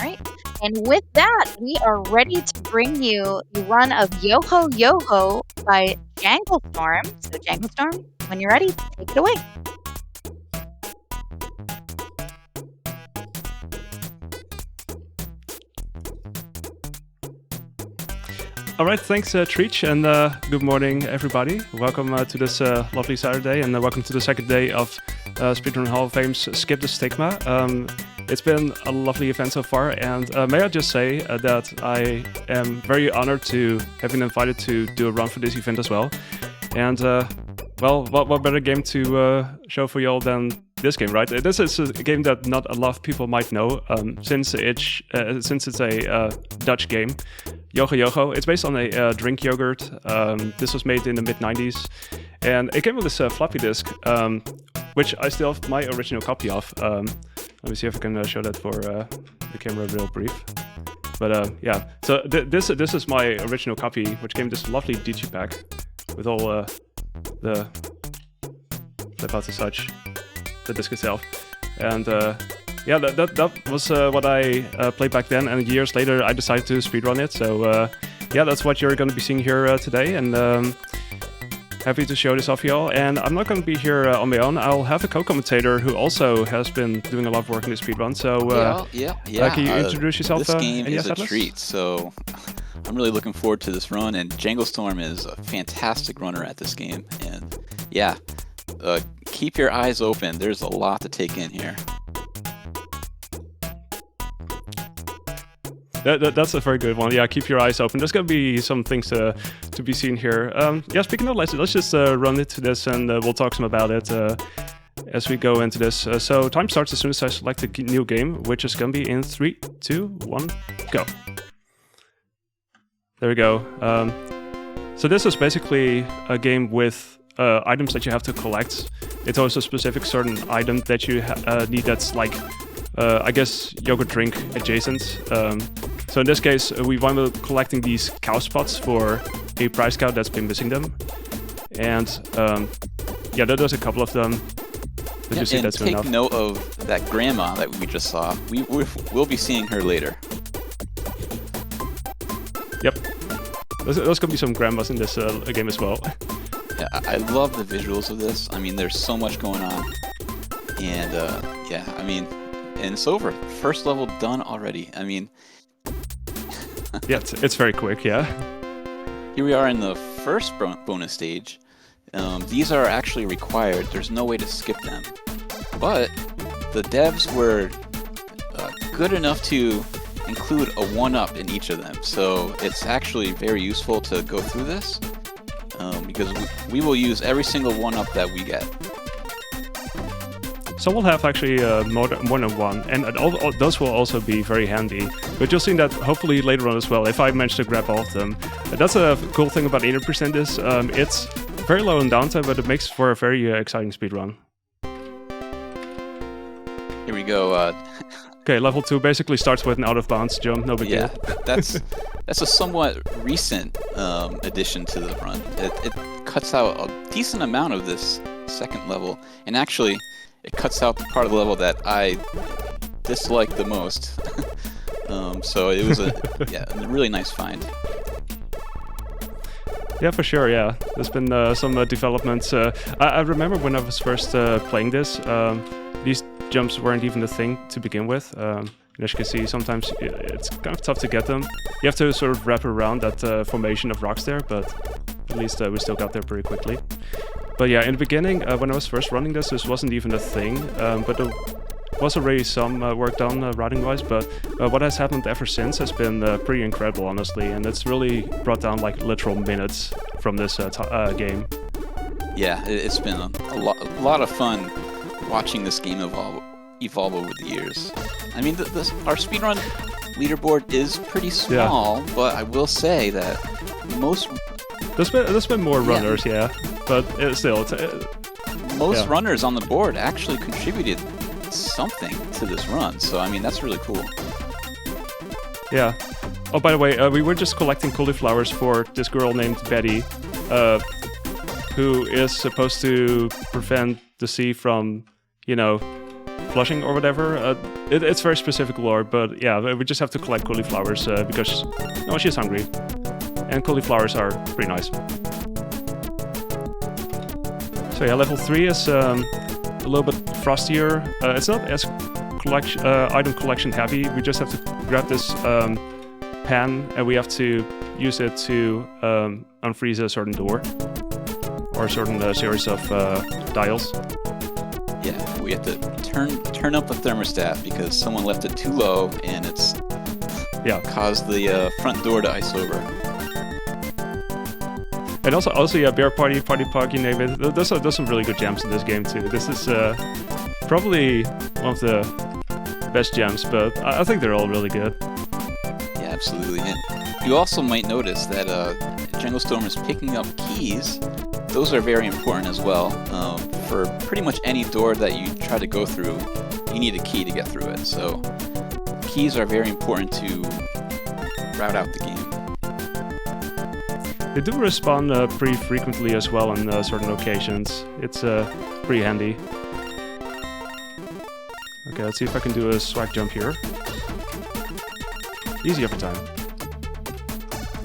right. And with that, we are ready to bring you the run of Yogho Yogho by Janglestorm. So Janglestorm, when you're ready, take it away. All right, thanks, Treach, and good morning, everybody. Welcome to this lovely Saturday, and welcome to the second day of Speedrun Hall of Fame's Skip the Stigma. It's been a lovely event so far, and may I just say that I am very honored to have been invited to do a run for this event as well. And, well, what better game to show for you all than this game, right? This is a game that not a lot of people might know, since it's a Dutch game. Yogho Yogho. It's based on a drink yogurt. This was made in the mid-90s. And it came with this floppy disk, which I still have my original copy of. Let me see if I can show that for the camera real brief. But yeah, so this is my original copy, which came in this lovely digipack with all the parts and such, the disc itself. And yeah, that was what I played back then, and years later I decided to speedrun it. So yeah, that's what you're going to be seeing here today, and happy to show this off y'all. And I'm not going to be here on my own. I'll have a co-commentator who also has been doing a lot of work in this speedrun. So yeah. Can you introduce yourself? This game is a treat, so I'm really looking forward to this run. And Janglestorm is a fantastic runner at this game, and yeah, keep your eyes open. There's a lot to take in here. That's a very good one. Yeah, keep your eyes open. There's going to be some things to be seen here. Yeah, speaking of, let's just run into this, and we'll talk some about it as we go into this. So time starts as soon as I select a new game, which is going to be in 3, 2, 1, go. There we go. So this is basically a game with items that you have to collect. It's also a specific certain item that you need that's like, I guess, yogurt drink adjacent. So in this case, we wind up collecting these cow spots for a prize cow that's been missing them. And yeah, there's a couple of them. But you see that's take enough. Note of that grandma that we just saw. We'll be seeing her later. Yep. There's gonna be some grandmas in this game as well. Yeah, I love the visuals of this. I mean, there's so much going on. And yeah, I mean, and it's over. First level done already. I mean... Yeah, it's very quick, yeah. Here we are in the first bonus stage. These are actually required. There's no way to skip them. But the devs were good enough to include a 1-up in each of them. So it's actually very useful to go through this, because we will use every single 1-up that we get. So we'll have actually more than one, and all those will also be very handy. But you'll see that hopefully later on as well, if I manage to grab all of them. That's a cool thing about 80% is it's very low in downtime, but it makes for a very exciting speedrun. Here we go. Okay, level 2 basically starts with an out-of-bounds jump, no big deal. that's a somewhat recent addition to the run. It cuts out a decent amount of this second level, and actually it cuts out the part of the level that I dislike the most. So it was a really nice find. Yeah, for sure, yeah. There's been some developments. I remember when I was first playing this, these jumps weren't even a thing to begin with. And as you can see, sometimes it's kind of tough to get them. You have to sort of wrap around that formation of rocks there, but at least we still got there pretty quickly. But yeah, in the beginning, when I was first running this wasn't even a thing, but there was already some work done routing-wise, but what has happened ever since has been pretty incredible, honestly, and it's really brought down like literal minutes from this game. Yeah, it's been a lot of fun watching this game evolve over the years. I mean, our speedrun leaderboard is pretty small, but I will say that most... There's been more runners, yeah, but still... most runners on the board actually contributed something to this run, so I mean, that's really cool. Yeah. Oh, by the way, we were just collecting cauliflowers for this girl named Betty, who is supposed to prevent the sea from, you know, flushing or whatever. It's very specific lore, but yeah, we just have to collect cauliflowers because she's hungry, and cauliflowers are pretty nice. So yeah, level 3 is a little bit frostier. It's not as item collection heavy. We just have to grab this pan, and we have to use it to unfreeze a certain door or a certain series of dials. Yeah, we have to turn up the thermostat because someone left it too low, and it's caused the front door to ice over. And also, yeah, Bear Party, Party Park, you name it. There's some really good gems in this game too. This is probably one of the best gems, but I think they're all really good. Yeah, absolutely. And you also might notice that Janglestorm is picking up keys. Those are very important as well. For pretty much any door that you try to go through, you need a key to get through it. So keys are very important to route out the game. They do respawn pretty frequently as well on certain occasions. It's pretty handy. Okay, let's see if I can do a swag jump here. Easy every time.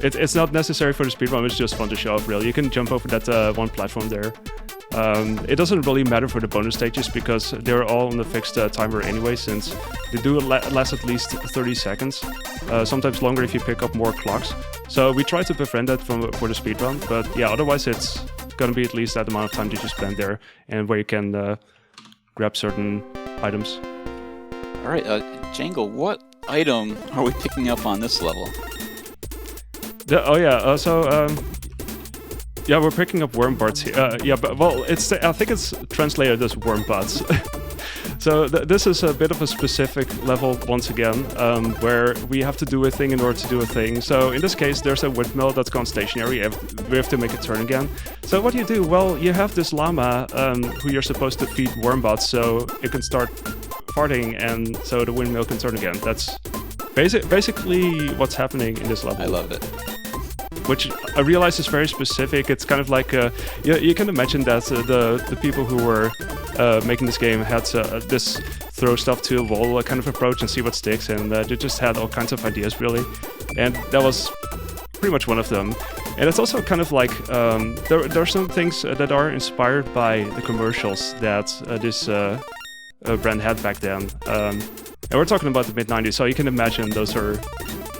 It's not necessary for the speedrun, it's just fun to show off, really. You can jump over that one platform there. It doesn't really matter for the bonus stages because they're all on a fixed timer anyway, since they do last at least 30 seconds. Sometimes longer if you pick up more clocks. So we try to prevent that for the speedrun, but yeah, otherwise it's gonna be at least that amount of time that you spend there and where you can grab certain items. Alright, Jangle, what item are we picking up on this level? Yeah, we're picking up worm butts here. Yeah, but well, I think it's translated as worm butts. So this is a bit of a specific level once again, where we have to do a thing in order to do a thing. So in this case, there's a windmill that's gone stationary. We have to make it turn again. So what do you do? Well, you have this llama who you're supposed to feed worm butts so it can start farting, and so the windmill can turn again. That's basically what's happening in this level. I love it. Which I realize is very specific. It's kind of like you can imagine that the people who were making this game had this throw stuff to a wall kind of approach and see what sticks, and they just had all kinds of ideas really, and that was pretty much one of them. And it's also kind of like there are some things that are inspired by the commercials that this brand had back then, and we're talking about the mid-90s, so you can imagine those are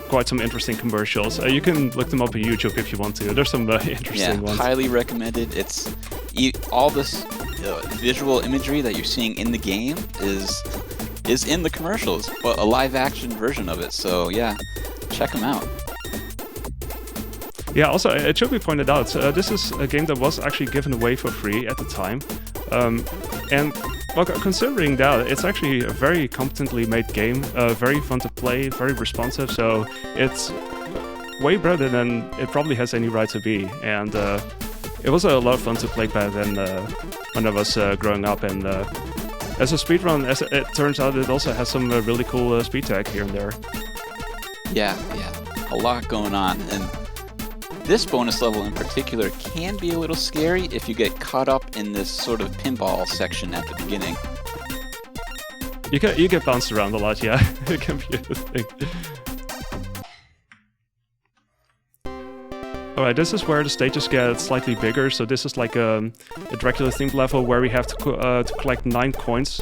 quite some interesting commercials. You can look them up on YouTube if you want to. There's some interesting ones. Yeah, highly recommended. It's all this visual imagery that you're seeing in the game is in the commercials, but a live-action version of it. So yeah, check them out. Yeah, also it should be pointed out, this is a game that was actually given away for free at the time, and well, considering that, it's actually a very competently made game, very fun to play, very responsive, so it's way better than it probably has any right to be. And it was a lot of fun to play back then when I was growing up. And as a speedrun, as it turns out, it also has some really cool speed tag here and there. Yeah, a lot going on. And this bonus level in particular can be a little scary if you get caught up in this sort of pinball section at the beginning. You get bounced around a lot, yeah. It can be a thing. Alright, this is where the stages get slightly bigger, so this is like a Dracula-themed level where we have to collect 9 coins.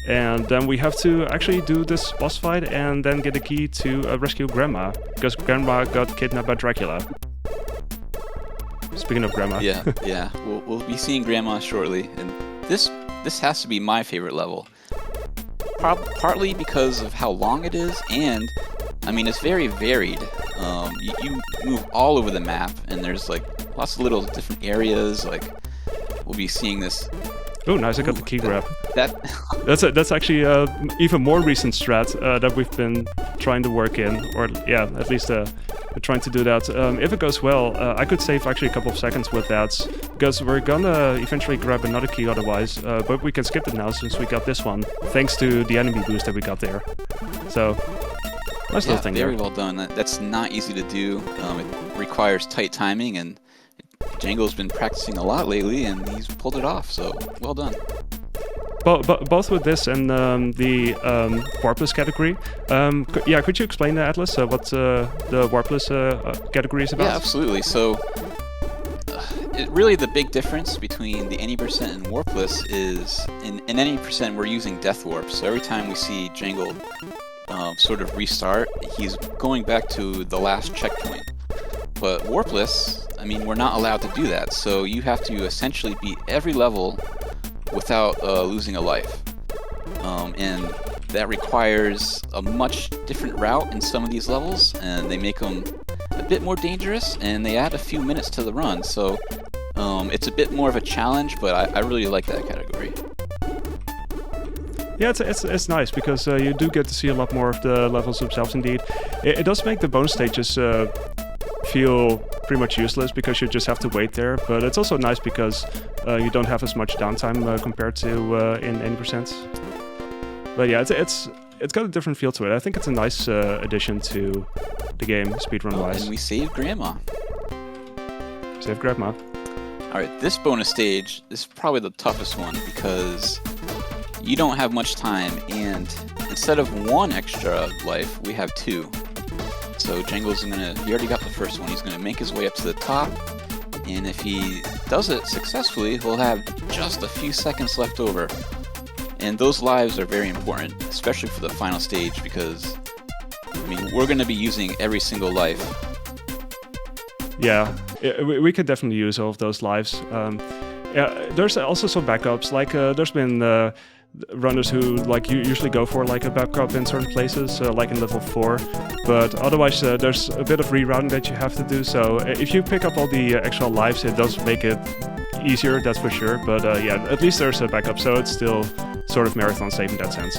And then we have to actually do this boss fight and then get a key to rescue Grandma, because Grandma got kidnapped by Dracula. Speaking of Grandma. Yeah. We'll be seeing Grandma shortly, and this has to be my favorite level. Partly because of how long it is, and I mean it's very varied. You move all over the map, and there's like lots of little different areas. Like we'll be seeing this. Oh, nice! I got the key grab. That's actually even more recent strat that we've been trying to work in, or yeah, at least we're trying to do that. If it goes well, I could save actually a couple of seconds with that, because we're gonna eventually grab another key otherwise, but we can skip it now since we got this one, thanks to the enemy boost that we got there. So, nice little thing there. Very well done. That's not easy to do. It requires tight timing, and Django's been practicing a lot lately, and he's pulled it off, so well done. both with this and the warpless category. Could you explain, Atlas, what the warpless category is about? Yeah, absolutely. So, really the big difference between the any percent and warpless is in any percent we're using death warp. So every time we see Jangle sort of restart, he's going back to the last checkpoint. But warpless, I mean, we're not allowed to do that. So you have to essentially beat every level without losing a life. And that requires a much different route in some of these levels, and they make them a bit more dangerous, and they add a few minutes to the run. So it's a bit more of a challenge, but I really like that category. Yeah, it's nice because you do get to see a lot more of the levels themselves. Indeed, it does make the bonus stages feel pretty much useless because you just have to wait there. But it's also nice because you don't have as much downtime compared to in any percent. But yeah, it's got a different feel to it. I think it's a nice addition to the game, speedrun-wise. And we saved Grandma. Save Grandma. Alright, this bonus stage is probably the toughest one because you don't have much time, and instead of one extra life, we have two. So Jangle's he already got the first one, he's gonna make his way up to the top, and if he does it successfully, he'll have just a few seconds left over. And those lives are very important, especially for the final stage, because I mean, we're gonna be using every single life. Yeah, we could definitely use all of those lives. There's also some backups, like there's been runners who usually go for like a backup in certain places, like in level 4, but otherwise there's a bit of rerouting that you have to do. So if you pick up all the extra lives, it does make it easier, that's for sure. But yeah, at least there's a backup, so it's still sort of marathon safe in that sense.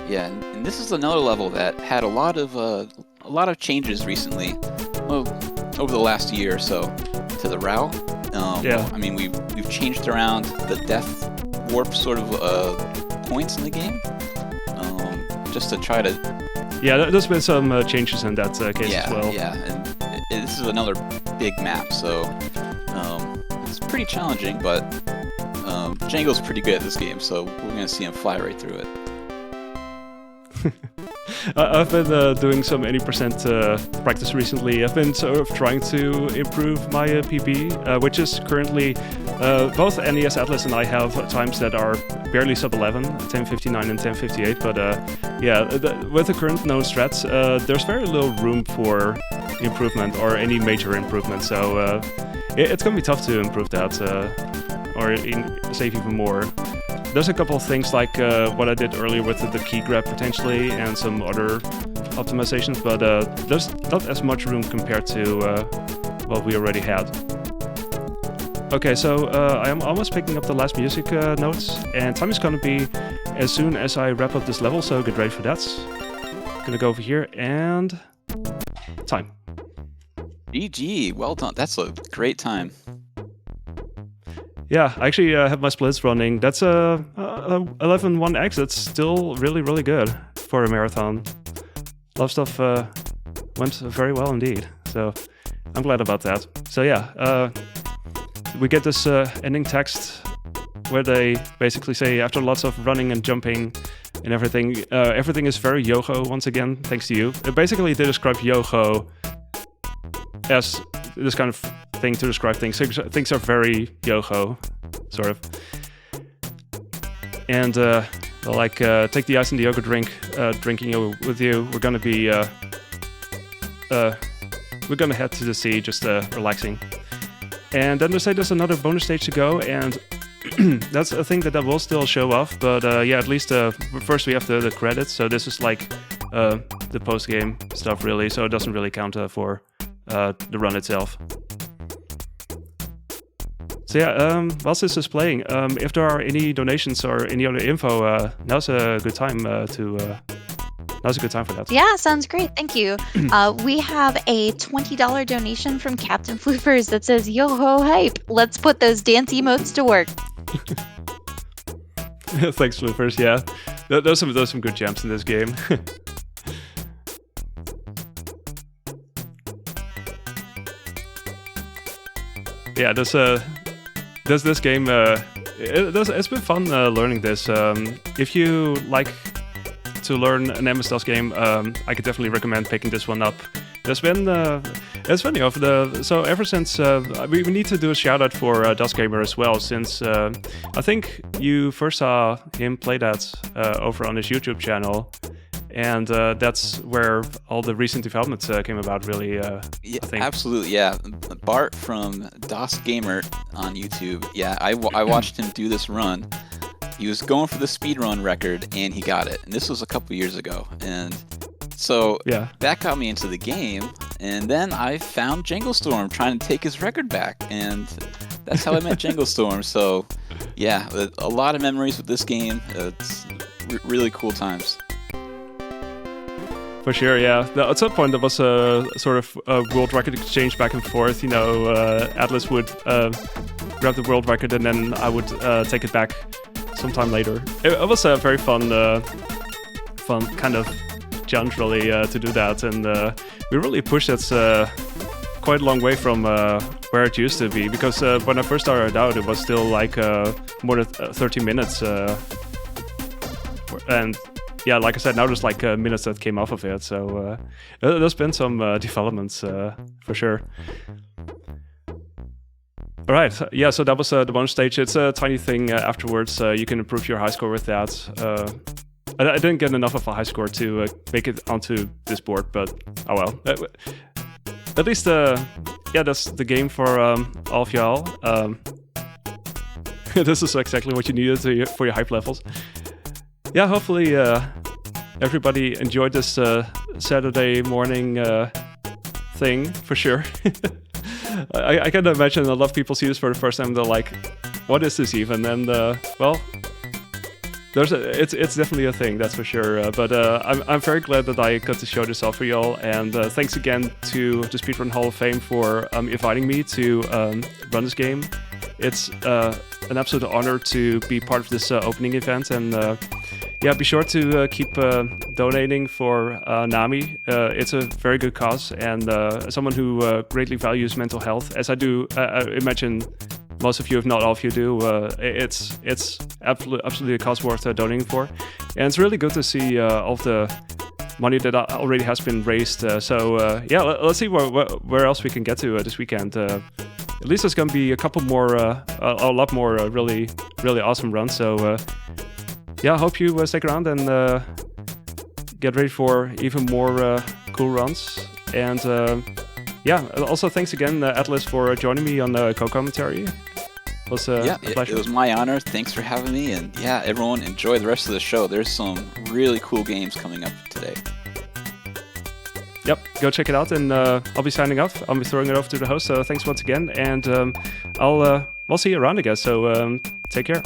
Yeah, and this is another level that had a lot of changes recently, over the last year or so, to the route. Yeah. I mean, we've changed around the death warp sort of points in the game, just to try to. Yeah, there's been some changes in that case as well. Yeah, and this is another big map, so it's pretty challenging. But Jangle's pretty good at this game, so we're gonna see him fly right through it. I've been doing some 80% practice recently. I've been sort of trying to improve my PB, which is currently both NES Atlas and I have times that are barely sub 11, 10:59 and 10:58. But with the current known strats, there's very little room for improvement or any major improvement. So it's going to be tough to improve that or save even more. There's a couple of things like what I did earlier with the key grab potentially and some other optimizations, but there's not as much room compared to what we already had. Okay, so I am almost picking up the last music notes, and time is gonna be as soon as I wrap up this level, so get ready for that. Gonna go over here and time. GG, well done. That's a great time. Yeah, I actually have my splits running. That's 11.1x. That's still really, really good for a marathon. A lot of stuff went very well indeed. So I'm glad about that. So yeah, we get this ending text where they basically say, after lots of running and jumping and everything, everything is very Yogho once again, thanks to you. Basically, they describe Yogho as this kind of thing to describe things. Things are very Yogho, sort of. And take the ice and the yogurt drink, drinking it with you. We're gonna be we're gonna head to the sea, just relaxing. And then they say there's another bonus stage to go, and that's a thing that will still show off. But yeah, at least first we have the credits. So this is like the post game stuff, really. So it doesn't really count for the run itself. So yeah, whilst this is playing, if there are any donations or any other info, now's a good time now's a good time for that. Yeah, sounds great. Thank you. We have a $20 donation from Captain Floopers that says, "Yo-ho hype. Let's put those dance emotes to work." Thanks, Floopers. Yeah, there's some good gems in this game. Yeah, this game It's been fun learning this. If you like to learn an MS-DOS game, I could definitely recommend picking this one up. There's been it's funny so ever since we need to do a shout out for DOS Gamer as well, since I think you first saw him play that over on his YouTube channel, and that's where all the recent developments came about. Really, Yeah, I think. absolutely. Yeah, Bart from DOS Gamer on YouTube. Yeah, I watched him do this run. He was going for the speedrun record, and he got it. And this was a couple years ago, and so Yeah. that got me into the game. And then I found Janglestorm trying to take his record back, and that's how I met Janglestorm. So, yeah, a lot of memories with this game. It's really cool times. For sure, yeah. At some point, there was a sort of world record exchange back and forth. You know, Atlas would grab the world record, and then I would take it back sometime later. It was a very fun kind of challenge, really, to do that, and we really pushed it quite a long way from where it used to be. Because when I first started out, it was still like more than 30 minutes, and yeah, like I said, now there's like minutes that came off of it, so there's been some developments for sure. All right, yeah, so that was the bonus stage. It's a tiny thing afterwards. You can improve your high score with that. I didn't get enough of a high score to make it onto this board, but oh well. At least, yeah, that's the game for all of y'all. This is exactly what you needed for your hype levels. Yeah, hopefully everybody enjoyed this Saturday morning thing, for sure. I can imagine a lot of people see this for the first time, they're like, what is this even? And well, it's definitely a thing, that's for sure. But I'm very glad that I got to show this off for y'all, and thanks again to the Speedrun Hall of Fame for inviting me to run this game. It's an absolute honor to be part of this opening event, and yeah, be sure to keep donating for NAMI. It's a very good cause, and as someone who greatly values mental health, as I do, I imagine most of you, if not all of you, do. It's absolutely a cause worth donating for, and it's really good to see all of the money that already has been raised. So yeah, let's see where else we can get to this weekend. At least there's going to be a couple more, a lot more really awesome runs. So yeah, I hope you stick around and get ready for even more cool runs. And yeah, also thanks again, Atlas, for joining me on the co-commentary. It was a pleasure. It was my honor. Thanks for having me. And yeah, everyone enjoy the rest of the show. There's some really cool games coming up today. Yep, go check it out, and I'll be signing off. I'll be throwing it over to the host, so thanks once again, and we'll see you around, I guess, so take care.